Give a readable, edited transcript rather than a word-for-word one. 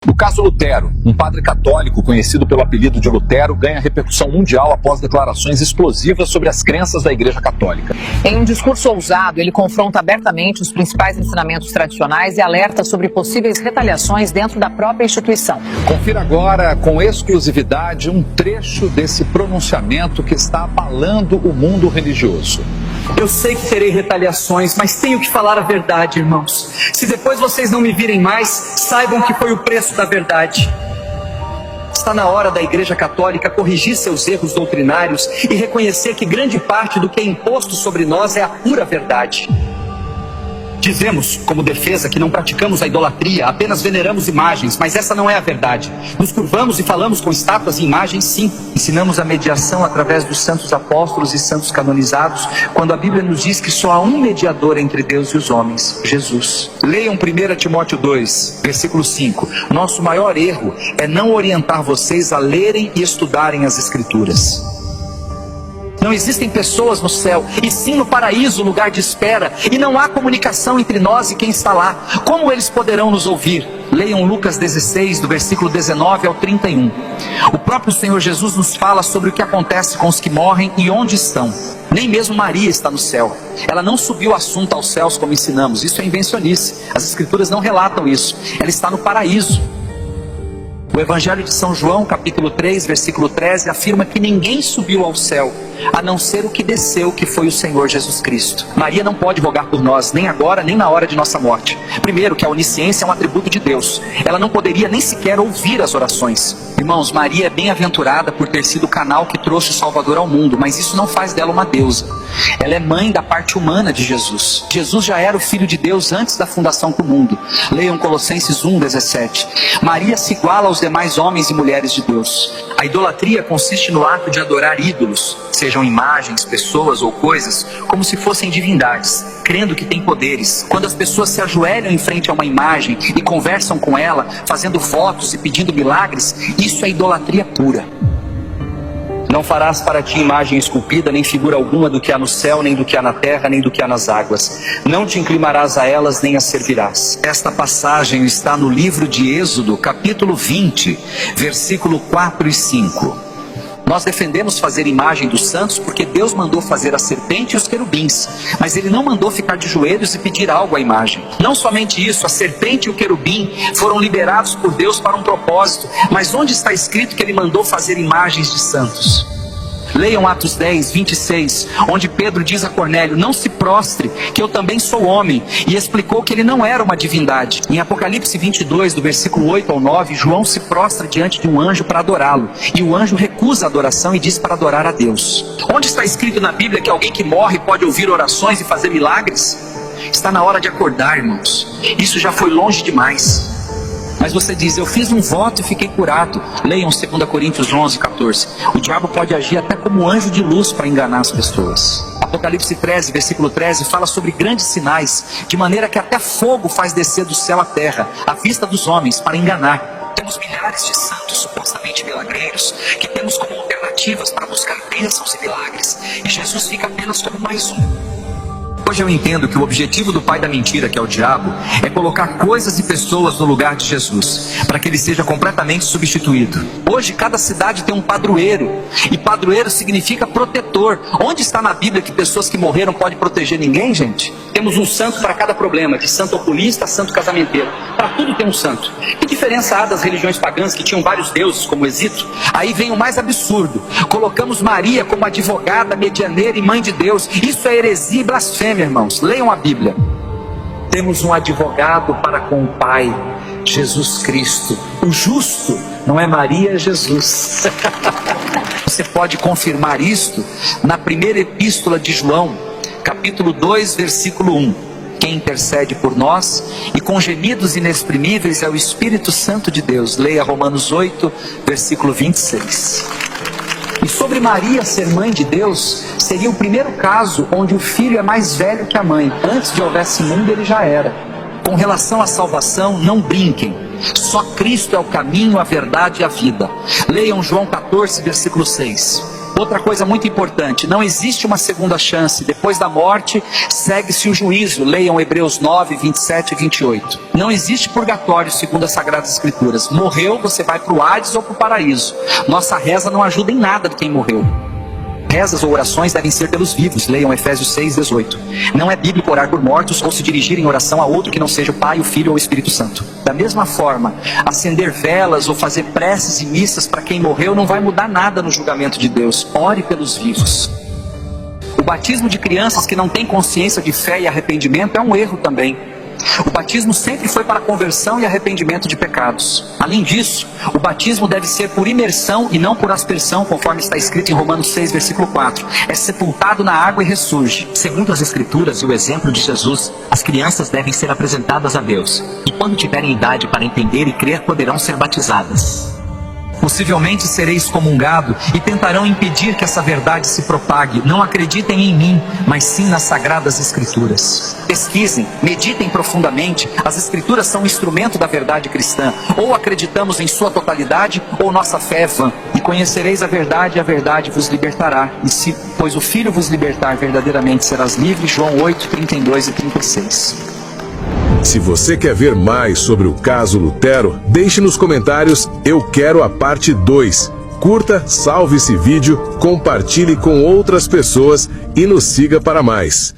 No caso Lutero, um padre católico conhecido pelo apelido de Lutero ganha repercussão mundial após declarações explosivas sobre as crenças da Igreja Católica. Em um discurso ousado, ele confronta abertamente os principais ensinamentos tradicionais e alerta sobre possíveis retaliações dentro da própria instituição. Confira agora, com exclusividade, um trecho desse pronunciamento que está abalando o mundo religioso. Eu sei que terei retaliações, mas tenho que falar a verdade, irmãos. Se depois vocês não me virem mais, saibam que foi o preço da verdade. Está na hora da Igreja Católica corrigir seus erros doutrinários e reconhecer que grande parte do que é imposto sobre nós é a pura verdade. Dizemos, como defesa, que não praticamos a idolatria, apenas veneramos imagens, mas essa não é a verdade. Nos curvamos e falamos com estátuas e imagens, sim. Ensinamos a mediação através dos santos apóstolos e santos canonizados, quando a Bíblia nos diz que só há um mediador entre Deus e os homens, Jesus. Leiam 1 Timóteo 2, versículo 5. Nosso maior erro é não orientar vocês a lerem e estudarem as Escrituras. Não existem pessoas no céu, e sim no paraíso, lugar de espera, e não há comunicação entre nós e quem está lá. Como eles poderão nos ouvir? Leiam Lucas 16, do versículo 19 ao 31. O próprio Senhor Jesus nos fala sobre o que acontece com os que morrem e onde estão. Nem mesmo Maria está no céu. Ela não subiu o assunto aos céus como ensinamos. Isso é invencionice. As Escrituras não relatam isso. Ela está no paraíso. O Evangelho de São João, capítulo 3, versículo 13, afirma que ninguém subiu ao céu, a não ser o que desceu, que foi o Senhor Jesus Cristo. Maria não pode rogar por nós, nem agora, nem na hora de nossa morte. Primeiro, que a onisciência é um atributo de Deus. Ela não poderia nem sequer ouvir as orações. Irmãos, Maria é bem-aventurada por ter sido o canal que trouxe o Salvador ao mundo, mas isso não faz dela uma deusa. Ela é mãe da parte humana de Jesus. Jesus já era o Filho de Deus antes da fundação do mundo. Leiam Colossenses 1, 17. Maria se iguala aos demais homens e mulheres de Deus. A idolatria consiste no ato de adorar ídolos, sejam imagens, pessoas ou coisas, como se fossem divindades, crendo que têm poderes. Quando as pessoas se ajoelham em frente a uma imagem e conversam com ela, fazendo votos e pedindo milagres, isso é idolatria pura. Não farás para ti imagem esculpida, nem figura alguma do que há no céu, nem do que há na terra, nem do que há nas águas. Não te inclinarás a elas, nem as servirás. Esta passagem está no livro de Êxodo, capítulo 20, versículo 4 e 5. Nós defendemos fazer imagem dos santos porque Deus mandou fazer a serpente e os querubins, mas Ele não mandou ficar de joelhos e pedir algo à imagem. Não somente isso, a serpente e o querubim foram liberados por Deus para um propósito, mas onde está escrito que Ele mandou fazer imagens de santos? Leiam Atos 10, 26, onde Pedro diz a Cornélio: não se prostre, que eu também sou homem, e explicou que ele não era uma divindade. Em Apocalipse 22, do versículo 8 ao 9, João se prostra diante de um anjo para adorá-lo, e o anjo recusa a adoração e diz para adorar a Deus. Onde está escrito na Bíblia que alguém que morre pode ouvir orações e fazer milagres? Está na hora de acordar, irmãos. Isso já foi longe demais. Mas você diz: eu fiz um voto e fiquei curado. Leiam 2 Coríntios 11, 14. O diabo pode agir até como anjo de luz para enganar as pessoas. Apocalipse 13, versículo 13, fala sobre grandes sinais, de maneira que até fogo faz descer do céu à terra, à vista dos homens, para enganar. Temos milhares de santos supostamente milagreiros, que temos como alternativas para buscar bênçãos e milagres, e Jesus fica apenas como mais um. Hoje eu entendo que o objetivo do pai da mentira, que é o diabo, é colocar coisas e pessoas no lugar de Jesus, para que ele seja completamente substituído. Hoje cada cidade tem um padroeiro, e padroeiro significa protetor. Onde está na Bíblia que pessoas que morreram podem proteger ninguém, gente? Temos um santo para cada problema, de santo oculista a santo casamenteiro. Para tudo tem um santo. Que diferença há das religiões pagãs que tinham vários deuses, como o Egito? Aí vem o mais absurdo: colocamos Maria como advogada, medianeira e mãe de Deus. Isso é heresia e blasfêmia, irmãos. Leiam a Bíblia. Temos um advogado para com o Pai, Jesus Cristo, o justo. Não é Maria, é Jesus. Você pode confirmar isto na primeira epístola de João, capítulo 2, versículo 1. Quem intercede por nós e com gemidos inexprimíveis é o Espírito Santo de Deus. Leia Romanos 8, versículo 26. E sobre Maria ser mãe de Deus, seria o primeiro caso onde o filho é mais velho que a mãe. Antes de houvesse mundo, ele já era. Com relação à salvação, não brinquem. Só Cristo é o caminho, a verdade e a vida. Leiam João 14, versículo 6. Outra coisa muito importante, não existe uma segunda chance. Depois da morte, segue-se o juízo. Leiam Hebreus 9, 27 e 28. Não existe purgatório segundo as Sagradas Escrituras. Morreu, você vai para o Hades ou para o paraíso. Nossa reza não ajuda em nada de quem morreu. Rezas ou orações devem ser pelos vivos. Leiam Efésios 6, 18. Não é bíblico orar por mortos ou se dirigir em oração a outro que não seja o Pai, o Filho ou o Espírito Santo. Da mesma forma, acender velas ou fazer preces e missas para quem morreu não vai mudar nada no julgamento de Deus. Ore pelos vivos. O batismo de crianças que não têm consciência de fé e arrependimento é um erro também. O batismo sempre foi para conversão e arrependimento de pecados. Além disso, o batismo deve ser por imersão e não por aspersão, conforme está escrito em Romanos 6, versículo 4. É sepultado na água e ressurge. Segundo as Escrituras e o exemplo de Jesus, as crianças devem ser apresentadas a Deus. E quando tiverem idade para entender e crer, poderão ser batizadas. Possivelmente serei excomungado e tentarão impedir que essa verdade se propague. Não acreditem em mim, mas sim nas Sagradas Escrituras. Pesquisem, meditem profundamente. As Escrituras são um instrumento da verdade cristã. Ou acreditamos em sua totalidade, ou nossa fé é vã. E conhecereis a verdade vos libertará. E se, pois o Filho vos libertar, verdadeiramente serás livre. João 8, 32 e 36. Se você quer ver mais sobre o caso Lutero, deixe nos comentários "Eu quero a parte 2". Curta, salve esse vídeo, compartilhe com outras pessoas e nos siga para mais.